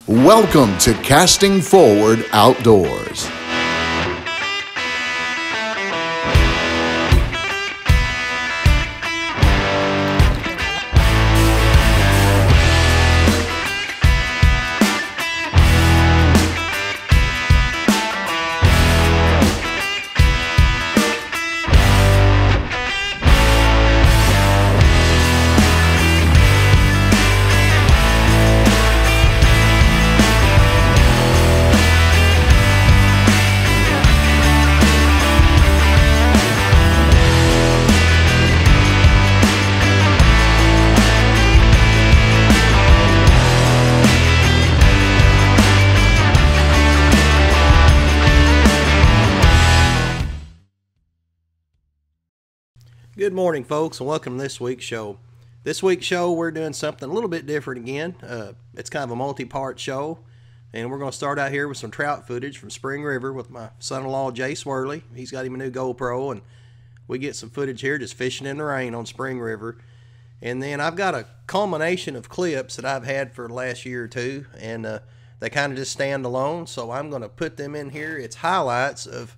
Welcome to Casting Forward Outdoors. Good morning, folks, and welcome to this week's show. This week's show, we're doing something a little bit different again. It's kind of a multi-part show, and we're going to start out here with some trout footage from Spring River with my son-in-law, Jay Swirly. He's got him a new GoPro, and we get some footage here just fishing in the rain on Spring River. And then I've got a culmination of clips that I've had for the last year or two, and they kind of just stand alone, so I'm going to put them in here. It's highlights of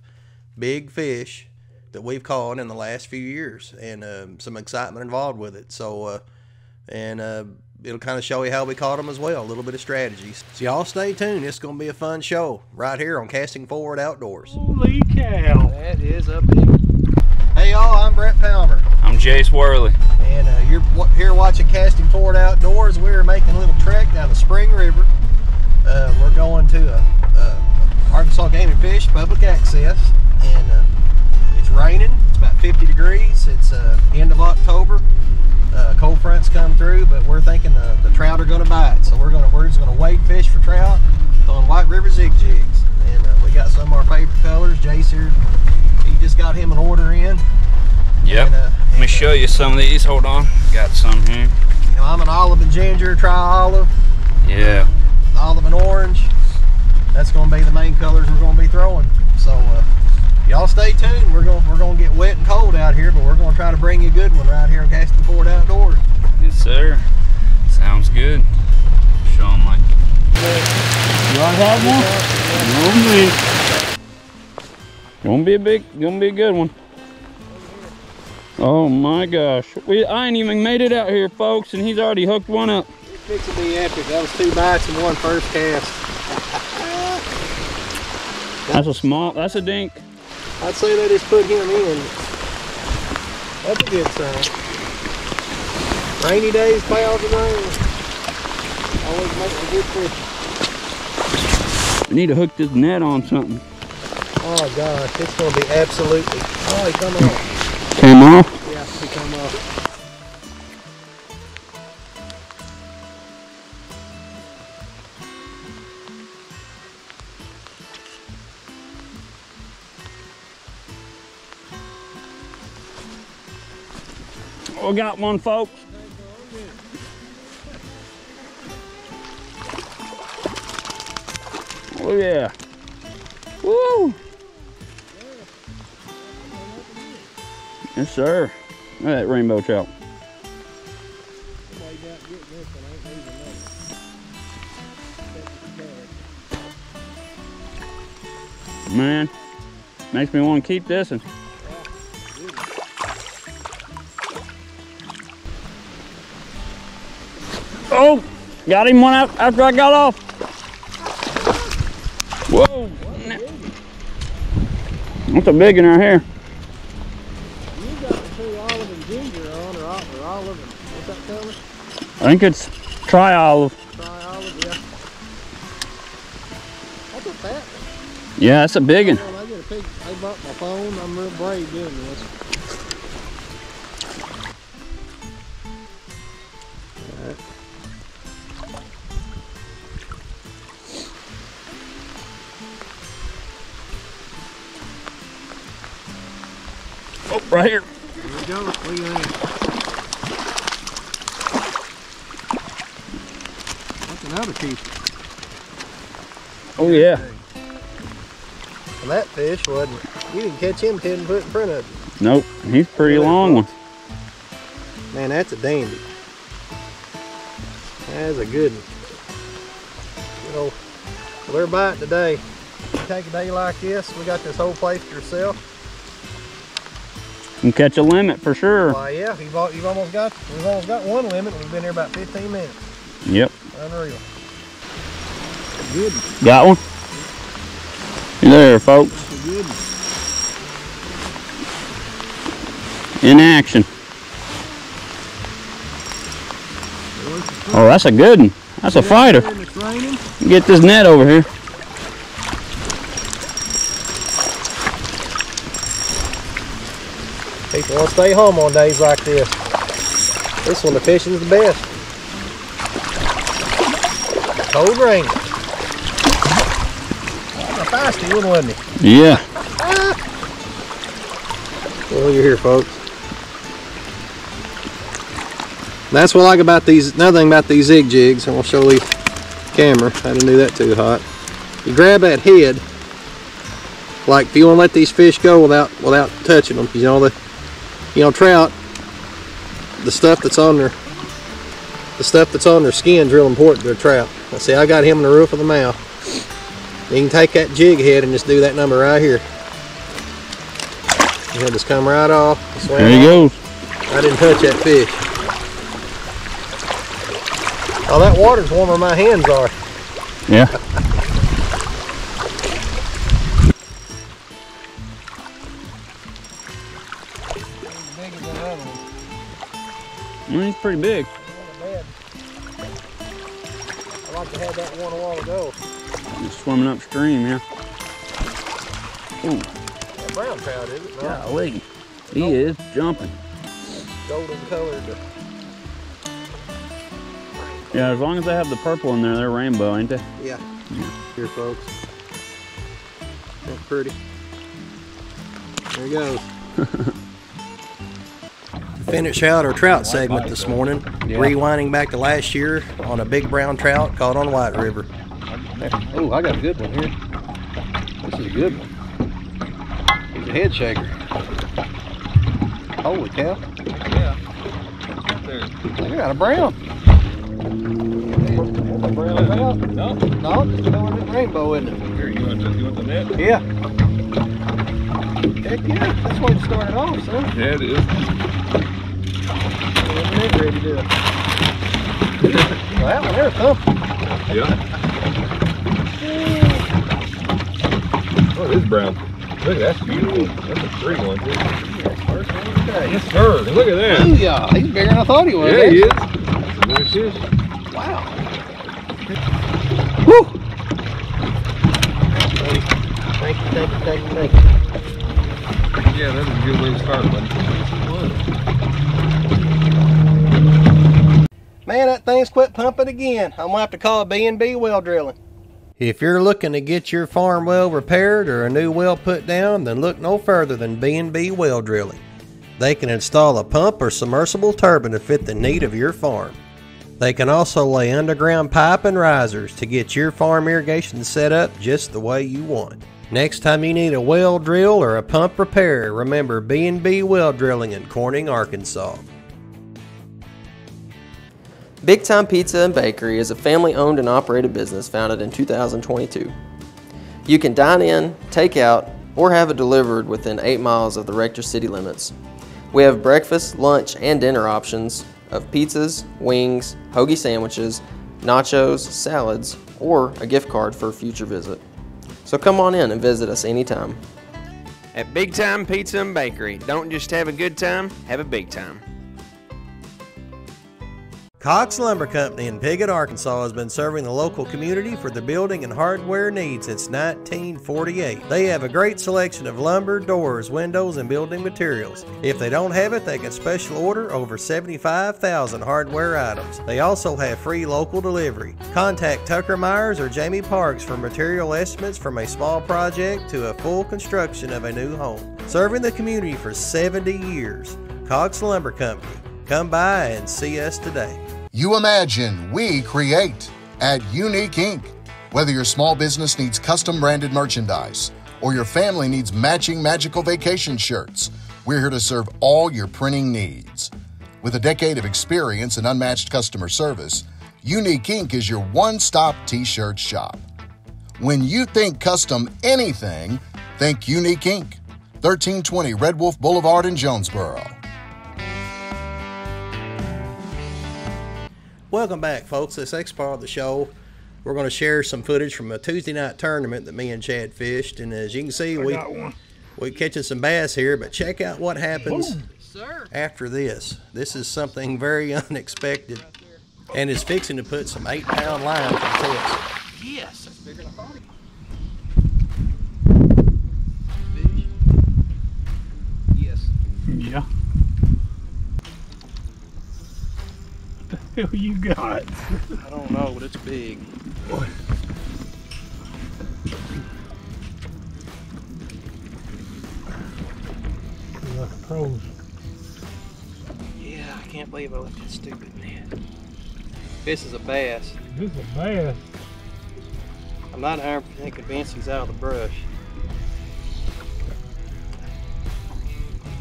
big fish that we've caught in the last few years, and some excitement involved with it. So, it'll kind of show you how we caught them as well, a little bit of strategies. So y'all stay tuned. It's going to be a fun show right here on Casting Forward Outdoors. Holy cow! That is a big one. Hey y'all, I'm Brett Palmer. I'm Jay Swirly. And you're here watching Casting Forward Outdoors. We're making a little trek down the Spring River. We're going to Arkansas Game and Fish public access, and it's raining. It's about 50 degrees. It's end of October. Cold fronts come through, but we're thinking the trout are going to bite. So we're just going to wade fish for trout on White River Zig Jigs. And we got some of our favorite colors. Jay's here. He just got him an order in. Yep. Let me show you some of these. Hold on. Got some here. You know, I'm an olive and ginger. Try olive. Yeah. Olive and orange. That's going to be the main colors we're going to be throwing. So y'all stay tuned. We're going to get wet and cold out here, but we're going to try to bring you a good one right here on Casting Forward Outdoors. Yes, sir. Sounds good. Show them like. You want to have one? Gonna be a good one. Oh my gosh. I ain't even made it out here, folks, and he's already hooked one up. It's fixing to be epic. That was 2 bites and 1 first cast. That's a dink. I'd say they just put him in. That's a good sign. Rainy days, clouds and rain. Always makes a good fish. We need to hook this net on something. Oh gosh, it's going to be absolutely. Oh, he come off. Came off? Yeah, he come off. We got one, folks. Oh yeah. Woo! Yes, sir. Look at that rainbow trout. Man, makes me want to keep this one. Oh, got him one out after I got off. Whoa. What's a big one right here? You got the 2 olive and ginger on, or olive and, what's that color? I think it's tri-olive. Tri-olive, yeah. That's a fat one. Yeah, that's a big one. I get a pig, I bought my phone, I'm real brave doing this. Oh, right here. Here we go. Look at that. That's another piece. Oh yeah. And that fish wasn't. You didn't catch him till he put in front of you. Nope, he's a pretty long one. Man, that's a dandy. That's a good one. So they're biting today. You take a day like this, we got this whole place to yourself. You can catch a limit for sure. Well, yeah, we've almost got one limit. We've been here about 15 minutes. Yep. Unreal. Good. Got one? There, folks. Good. In action. Oh, that's a good one. That's a fighter. Get this net over here. People want to stay home on days like this. This one, the fishing's the best. Cold rain. That's a feisty one, wasn't it? Yeah. Well, you're here, folks. That's what I like about these. Another thing about these Zig Jigs, and we'll show the camera. I didn't do that too hot. You grab that head, like if you want to let these fish go without touching them. You know trout. The stuff that's on their skin's real important to a trout. Let's see, I got him in the roof of the mouth. You can take that jig head and just do that number right here. He'll just come right off. There he goes. I didn't touch that fish. Oh, that water's warmer than my hands are. Yeah. He's pretty big. I like to have that one a while ago. He's swimming upstream, yeah. Ooh. That brown trout, is it? No. Golly. He is jumping. Golden colored. Yeah, as long as they have the purple in there, they're rainbow, ain't they? Yeah. Here, folks. That's pretty. There he goes. Finish out our trout segment this morning. Yeah. Rewinding back to last year on a big brown trout caught on White River. Oh, I got a good one here. This is a good one. He's a head shaker. Holy cow. Yeah. There. I got a brown. A brown out? No. No, it's a rainbow, isn't it? Here, you want the net? Yeah. Heck yeah, that's the way to start it off, son. Yeah, it is. Ready to do it. Well, that one there's something. Yeah. Oh, it is brown. Look, that's beautiful. That's a pretty one, too. First one today. Yes, sir. Look at that. Ooh, yeah, he's bigger than I thought he was. Yeah, he is. That's a nice fish. Wow. Woo! Thank you. Yeah, that's a good way to start, buddy. Man, that thing's quit pumping again. I'm gonna have to call B&B Well Drilling. If you're looking to get your farm well repaired or a new well put down, then look no further than B&B Well Drilling. They can install a pump or submersible turbine to fit the need of your farm. They can also lay underground pipe and risers to get your farm irrigation set up just the way you want. Next time you need a well drill or a pump repair, remember B&B Well Drilling in Corning, Arkansas. Big Time Pizza and Bakery is a family-owned and operated business founded in 2022. You can dine in, take out, or have it delivered within 8 miles of the Rector city limits. We have breakfast, lunch, and dinner options of pizzas, wings, hoagie sandwiches, nachos, salads, or a gift card for a future visit. So come on in and visit us anytime. At Big Time Pizza and Bakery, don't just have a good time, have a big time. Cox Lumber Company in Piggott, Arkansas has been serving the local community for the building and hardware needs since 1948. They have a great selection of lumber, doors, windows, and building materials. If they don't have it, they can special order over 75,000 hardware items. They also have free local delivery. Contact Tucker Myers or Jamie Parks for material estimates from a small project to a full construction of a new home. Serving the community for 70 years. Cox Lumber Company. Come by and see us today. You imagine, we create at Unique Inc. Whether your small business needs custom branded merchandise or your family needs matching magical vacation shirts, we're here to serve all your printing needs. With a decade of experience and unmatched customer service, Unique Inc. is your one-stop t-shirt shop. When you think custom anything, think Unique Inc. 1320 Red Wolf Boulevard in Jonesboro. Welcome back, folks. This next part of the show, we're going to share some footage from a Tuesday night tournament that me and Chad fished. And as you can see, we're catching some bass here, but check out what happens after this. This is something very unexpected and is fixing to put some 8-pound line on test. Yes, that's bigger than I thought. Yes. Yeah. What the hell you got? I don't know, but it's big. Like a pros. Yeah, I can't believe I left that stupid net. This is a bass. This is a bass. I'm not 100% convinced he's out of the brush.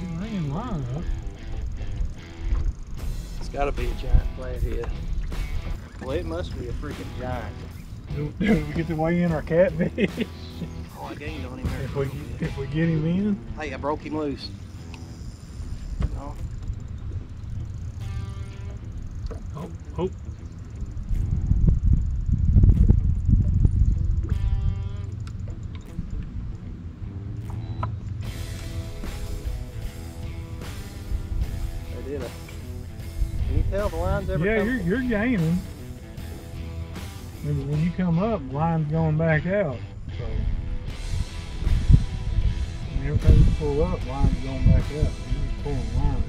He's hanging line up. It's got to be a giant flathead. Well, it must be a freaking giant. Do we get to weigh in our catfish? Oh, I gained on him there. If we get him in? Hey, I broke him loose. No. Oh. I did it. Can you tell the line's ever Yeah, come? you're gaining. When you come up, line's going back out. So every time you pull up, line's going back out. You're pulling line out.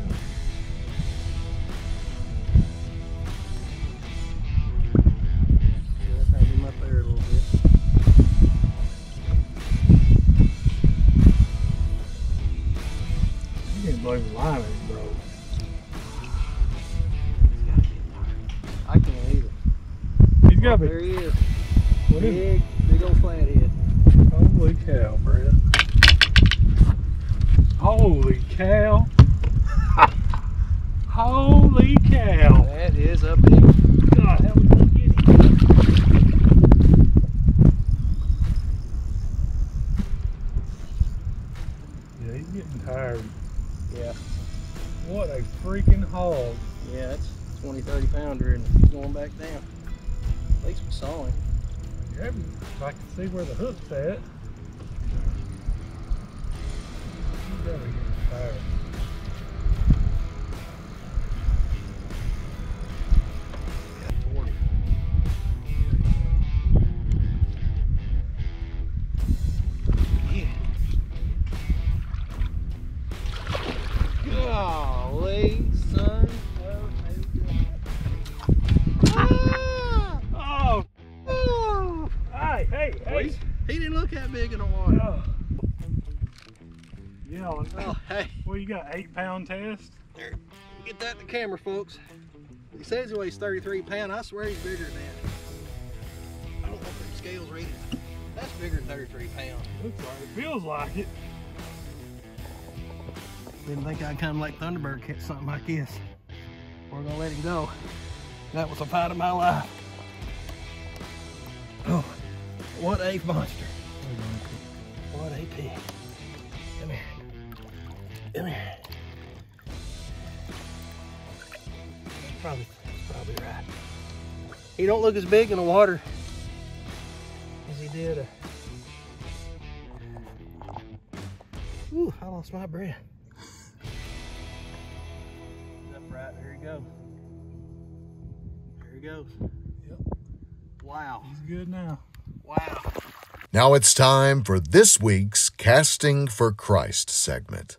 Yeah, I him up there a little bit. You can't believe the line ain't broke. I can't either. He's got There he is. What is it? Big old flathead. Holy cow, Brett. Holy cow. Holy cow. That is a big. God, how we gonna get him? Yeah, he's getting tired. Yeah. What a freaking hog. Yeah, it's 20-30 pounder and he's going back down. At least we saw him. Yeah, I can see where the hook's at. He's gotta get tired. Golly, son. Oh! Hey! He didn't look that big in the water. Oh. Yeah, Oh, hey. well, you got 8-pound test? There. Get that in the camera, folks. He says he weighs 33 pounds. I swear he's bigger than that. I don't know if them scales read it. That's bigger than 33 pounds. Looks like it. Feels like it. Didn't think I'd come like Thunderbird catch something like this. We're gonna let him go. That was the fight of my life. Oh, what a monster. What a pig. Come here. Come here. That's probably right. He don't look as big in the water as he did. Ooh, I lost my breath. Up right, there he goes. There he goes. Yep. Wow. He's good now. Wow. Now it's time for this week's Casting for Christ segment.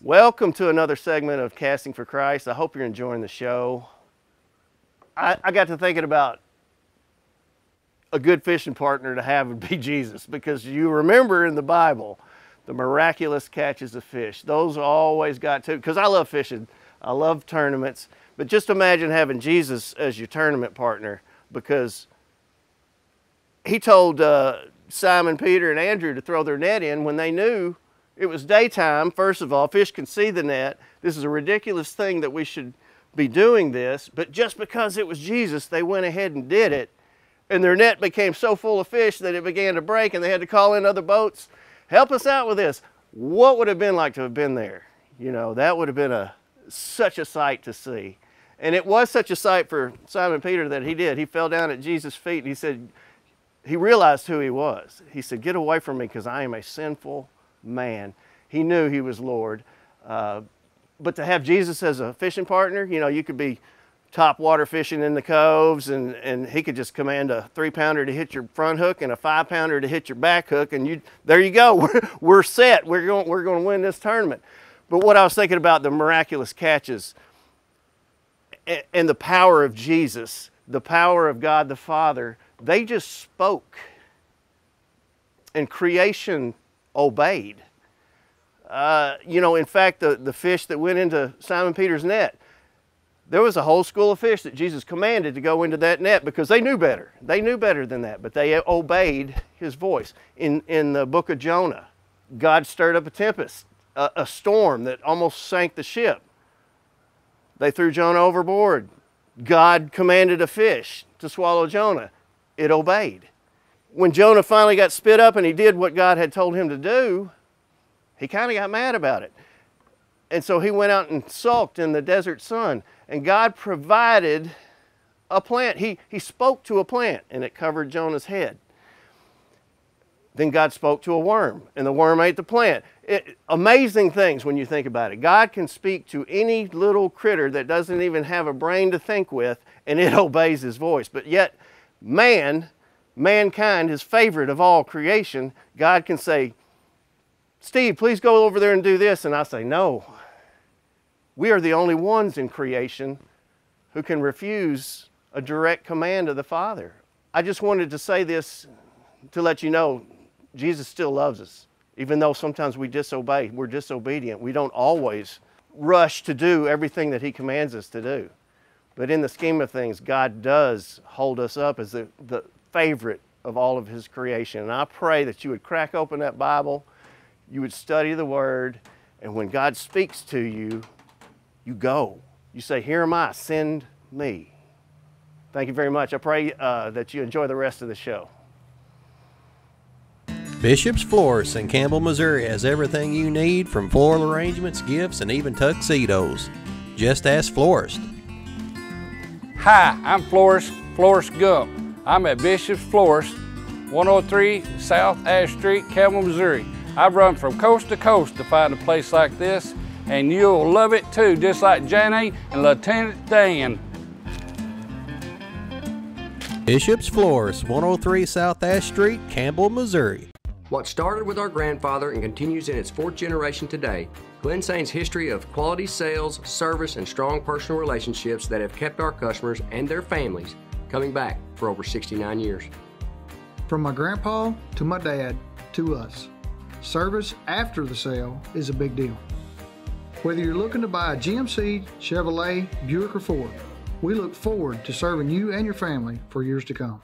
Welcome to another segment of Casting for Christ. I hope you're enjoying the show. I got to thinking about a good fishing partner to have would be Jesus, because you remember in the Bible, the miraculous catches of fish. Those always got to, because I love fishing. I love tournaments. But just imagine having Jesus as your tournament partner, because he told Simon, Peter, and Andrew to throw their net in when they knew it was daytime. First of all, fish can see the net. This is a ridiculous thing that we should be doing this, but just because it was Jesus, they went ahead and did it. And their net became so full of fish that it began to break, and they had to call in other boats. Help us out with this. What would it have been like to have been there? You know, that would have been such a sight to see. And it was such a sight for Simon Peter that he did. He fell down at Jesus' feet, and he said, he realized who he was. He said, get away from me, because I am a sinful man. He knew he was Lord. But to have Jesus as a fishing partner, you know, you could be top water fishing in the coves, and he could just command a 3-pounder to hit your front hook and a 5-pounder to hit your back hook, and there you go. We're set. We're going to win this tournament. But what I was thinking about, the miraculous catches and the power of Jesus, the power of God the Father, they just spoke, and creation obeyed. You know, in fact, the fish that went into Simon Peter's net, there was a whole school of fish that Jesus commanded to go into that net because they knew better. They knew better than that, but they obeyed his voice. In the book of Jonah, God stirred up a tempest, a storm that almost sank the ship. They threw Jonah overboard. God commanded a fish to swallow Jonah. It obeyed. When Jonah finally got spit up and he did what God had told him to do, he kind of got mad about it. And so he went out and sulked in the desert sun. And God provided a plant. He spoke to a plant, and it covered Jonah's head. Then God spoke to a worm, and the worm ate the plant. Amazing things when you think about it. God can speak to any little critter that doesn't even have a brain to think with, and it obeys his voice. But yet, mankind, his favorite of all creation, God can say, Steve, please go over there and do this. And I say, no. We are the only ones in creation who can refuse a direct command of the Father. I just wanted to say this to let you know Jesus still loves us. Even though sometimes we disobey, we're disobedient. We don't always rush to do everything that he commands us to do. But in the scheme of things, God does hold us up as the favorite of all of his creation. And I pray that you would crack open that Bible, you would study the Word, and when God speaks to you, you go. You say, here am I, send me. Thank you very much. I pray that you enjoy the rest of the show. Bishop's Florist in Campbell, Missouri has everything you need, from floral arrangements, gifts, and even tuxedos. Just ask Florist. Hi, I'm Florist Gump. I'm at Bishop's Florist, 103 South Ash Street, Campbell, Missouri. I've run from coast to coast to find a place like this, and you'll love it too, just like Janie and Lieutenant Dan. Bishop's Florist, 103 South Ash Street, Campbell, Missouri. What started with our grandfather and continues in its 4th generation today, Glen Sane's history of quality sales, service, and strong personal relationships that have kept our customers and their families coming back for over 69 years. From my grandpa to my dad to us, service after the sale is a big deal. Whether you're looking to buy a GMC, Chevrolet, Buick, or Ford, we look forward to serving you and your family for years to come.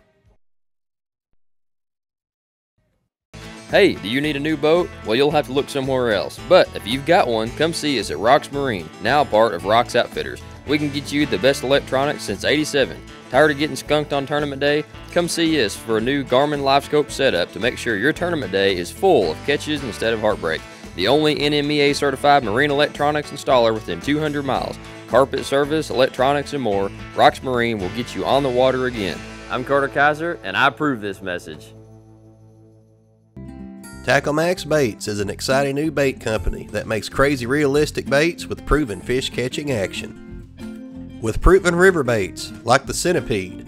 Hey, do you need a new boat? Well, you'll have to look somewhere else. But if you've got one, come see us at Rox Marine, now part of Rox Outfitters. We can get you the best electronics since '87. Tired of getting skunked on tournament day? Come see us for a new Garmin LiveScope setup to make sure your tournament day is full of catches instead of heartbreak. The only NMEA certified marine electronics installer within 200 miles. Carpet service, electronics, and more. Rox Marine will get you on the water again. I'm Carter Kaiser, and I approve this message. Tackle Max Baits is an exciting new bait company that makes crazy realistic baits with proven fish catching action. With proven river baits like the centipede,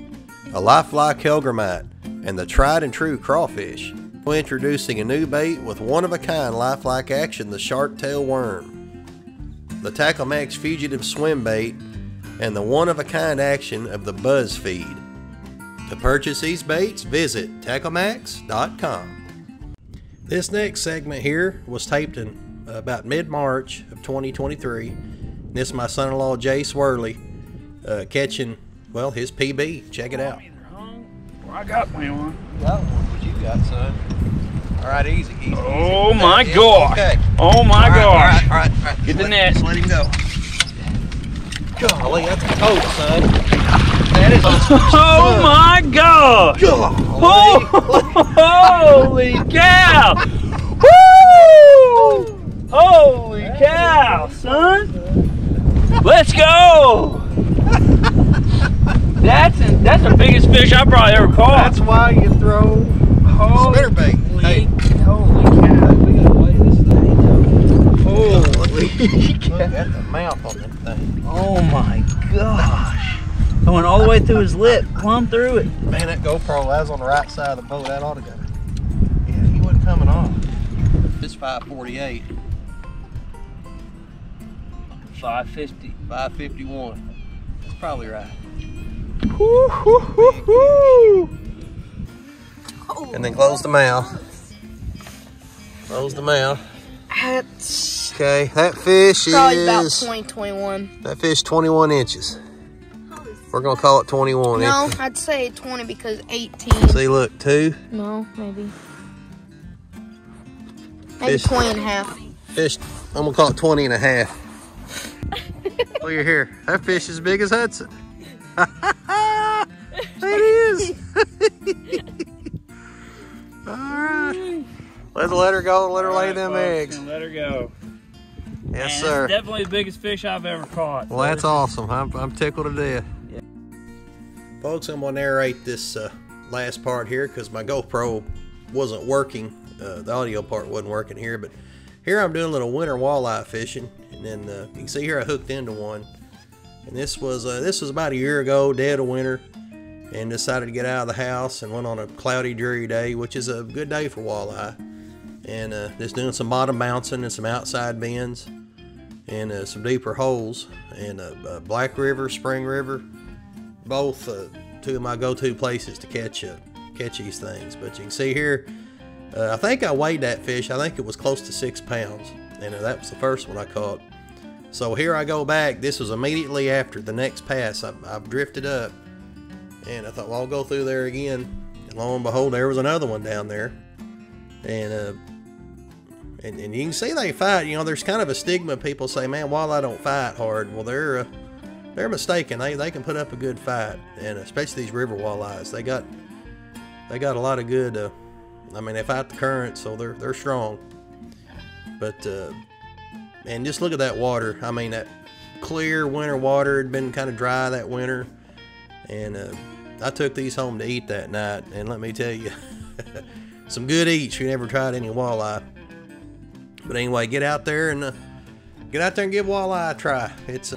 a lifelike hellgrammite, and the tried and true crawfish, we're introducing a new bait with one-of-a-kind lifelike action, the shark tail worm, the Tackle Max Fugitive Swim Bait, and the one-of-a-kind action of the Buzz Feed. To purchase these baits, visit TackleMax.com. This next segment here was taped in about mid-March of 2023. This is my son-in-law Jay Swirly catching, well, his PB. Check it out. I got me one. You got one. What you got, son? All right, easy. Oh my God! Okay. Oh my gosh! All right. Get the net. Just let him go. Golly, that's a coat, son. That is a Oh my gosh! Holy cow! Woo! Holy cow, son! Let's go! That's the biggest fish I probably ever caught. That's why you throw spinnerbait. Hey. Holy cow! We gotta weigh this thing. Holy Look at the mouth on that thing. Oh my gosh! I went all the way through his lip, plumb through it. Man, that GoPro, that was on the right side of the boat. That ought to go. Yeah, he wasn't coming off. It's 548. 550. 551. That's probably right. And then close the mouth. Close the mouth. That's Okay, that fish probably about is 20, 21. that fish 21 inches. We're gonna call it 21. No, I'd say 20 because 18. See, look, 2. No, maybe. Maybe Fish. 20 and a half. Fish, I'm gonna call it 20 and a half. Look here, that fish is as big as Hudson. It is. All right, let's let her go. Let her lay them eggs. Let her go. Yes, Man, sir. That's definitely the biggest fish I've ever caught. Well, that's awesome. I'm tickled to death. Yeah. Folks, I'm gonna narrate this last part here because my GoPro wasn't working. The audio part wasn't working here, but here I'm doing a little winter walleye fishing, and then you can see here I hooked into one. And this was about a year ago, dead of winter, and decided to get out of the house and went on a cloudy, dreary day, which is a good day for walleye. And just doing some bottom bouncing and some outside bends and some deeper holes. And Black River, Spring River, both two of my go-to places to catch these things. But you can see here, I think I weighed that fish. I think it was close to 6 pounds, and that was the first one I caught. So here I go back. This was immediately after the next pass. I've drifted up, and I thought, well, I'll go through there again. And lo and behold, there was another one down there. And you can see they fight. You know, there's kind of a stigma. People say, man, walleye don't fight hard. Well, they're mistaken. They can put up a good fight, and especially these river walleyes. They got a lot of good. I mean, they fight the current, so they're strong. But and just look at that water. I mean, that clear winter water had been kind of dry that winter, and I took these home to eat that night, and let me tell you, some good eats. You never tried any walleye. But anyway, get out there and give walleye a try. It's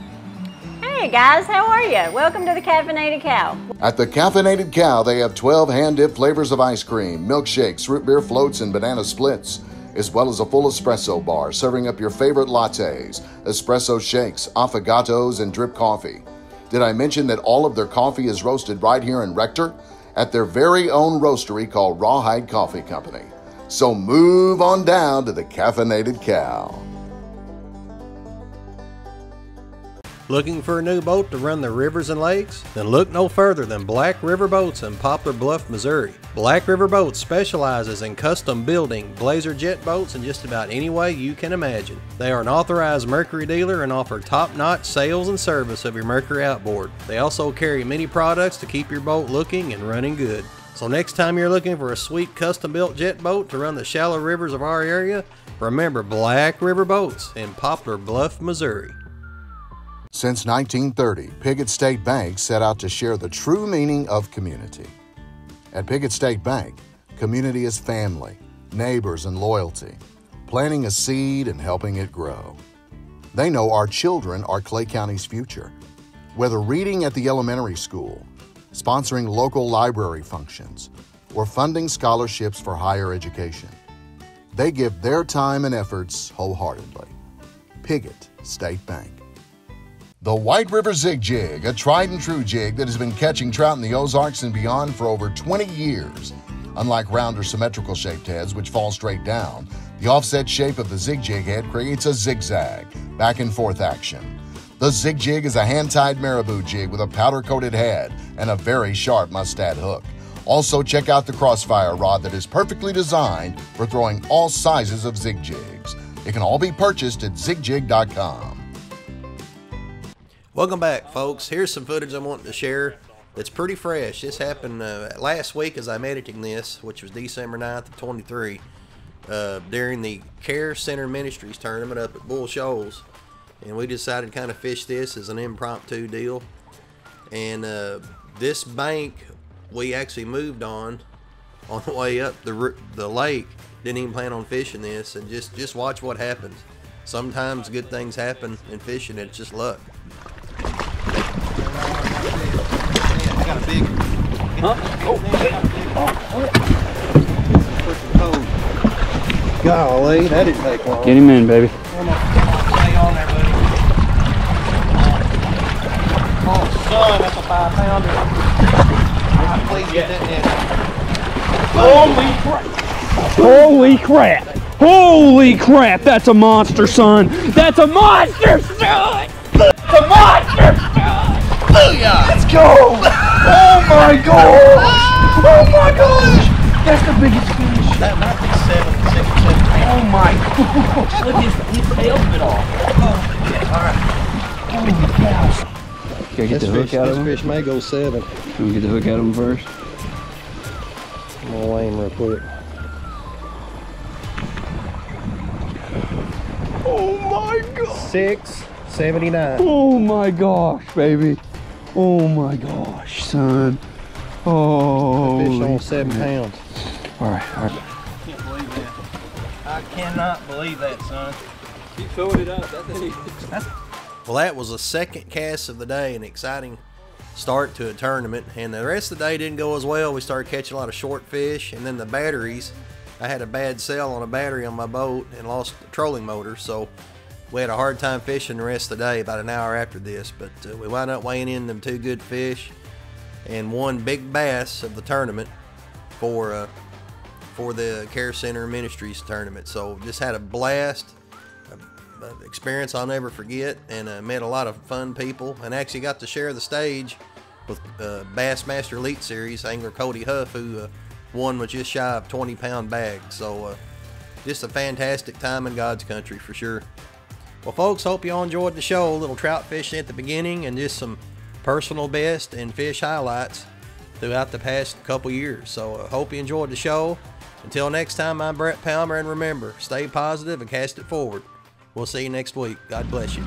Hey guys, how are you? Welcome to the Caffeinated Cow. At the Caffeinated Cow, they have 12 hand-dipped flavors of ice cream, milkshakes, root beer floats, and banana splits, as well as a full espresso bar serving up your favorite lattes, espresso shakes, affogatos, and drip coffee. Did I mention that all of their coffee is roasted right here in Rector at their very own roastery called Rawhide Coffee Company? So move on down to the Caffeinated Cow. looking for a new boat to run the rivers and lakes? Then look no further than Black River Boats in Poplar Bluff, Missouri. Black River Boats specializes in custom building Blazer jet boats in just about any way you can imagine. They are an authorized Mercury dealer and offer top-notch sales and service of your Mercury outboard. They also carry many products to keep your boat looking and running good. So next time you're looking for a sweet custom-built jet boat to run the shallow rivers of our area, remember Black River Boats in Poplar Bluff, Missouri. Since 1930, Piggott State Bank set out to share the true meaning of community. At Piggott State Bank, community is family, neighbors, and loyalty, planting a seed and helping it grow. They know our children are Clay County's future. Whether reading at the elementary school, sponsoring local library functions, or funding scholarships for higher education, they give their time and efforts wholeheartedly. Piggott State Bank. The White River Zig Jig, a tried and true jig that has been catching trout in the Ozarks and beyond for over 20 years. Unlike round or symmetrical shaped heads which fall straight down, the offset shape of the Zig Jig head creates a zigzag, back and forth action. The Zig Jig is a hand-tied marabou jig with a powder-coated head and a very sharp mustad hook. Also check out the crossfire rod that is perfectly designed for throwing all sizes of Zig Jigs. It can all be purchased at zigjig.com. Welcome back, folks. Here's some footage I'm wanting to share that's pretty fresh. This happened last week as I'm editing this, which was December 9th of 23, during the Care Center Ministries tournament up at Bull Shoals. And we decided to kind of fish this as an impromptu deal. And this bank we actually moved on the way up the lake. Didn't even plan on fishing this, and just watch what happens. Sometimes good things happen in fishing, it's just luck. Got a big. Huh? Oh. Golly, that didn't take long. Get him in, baby. Stay on there, buddy. Oh, son, that's a 5-pounder. Please get that in. Holy crap! Holy crap! That's a monster, son! That's a monster, son! It's a monster, son! Booyah! Let's go! Oh my gosh! Oh my gosh! That's the biggest fish. That might be 6 or 7 pounds. Oh my gosh! Look, his tail bit off. Oh, yeah, all right. Holy gosh! Can I get the hook out of him? This fish may go 7. Can we get the hook out of him first? I'm gonna weigh him real quick. Oh my god! 6.79. Oh my gosh, baby! Oh my gosh, son! Oh, fish on 7 pounds. All right, all right. I can't believe that. I cannot believe that, son. Keep throwing it up. Well, that was the second cast of the day, an exciting start to a tournament, and the rest of the day didn't go as well. We started catching a lot of short fish, and then the batteries. I had a bad cell on a battery on my boat and lost the trolling motor, so we had a hard time fishing the rest of the day, about an hour after this, but we wound up weighing in them 2 good fish and one big bass of the tournament for the Care Center Ministries tournament. So just had a blast, an experience I'll never forget, and met a lot of fun people, and actually got to share the stage with Bassmaster Elite Series angler Cody Huff, who won with just shy of 20-pound bag. So just a fantastic time in God's country for sure. Well, folks, hope you all enjoyed the show. A little trout fishing at the beginning and just some personal best and fish highlights throughout the past couple years. So hope you enjoyed the show. Until next time, I'm Brett Palmer, and remember, stay positive and cast it forward. We'll see you next week. God bless you.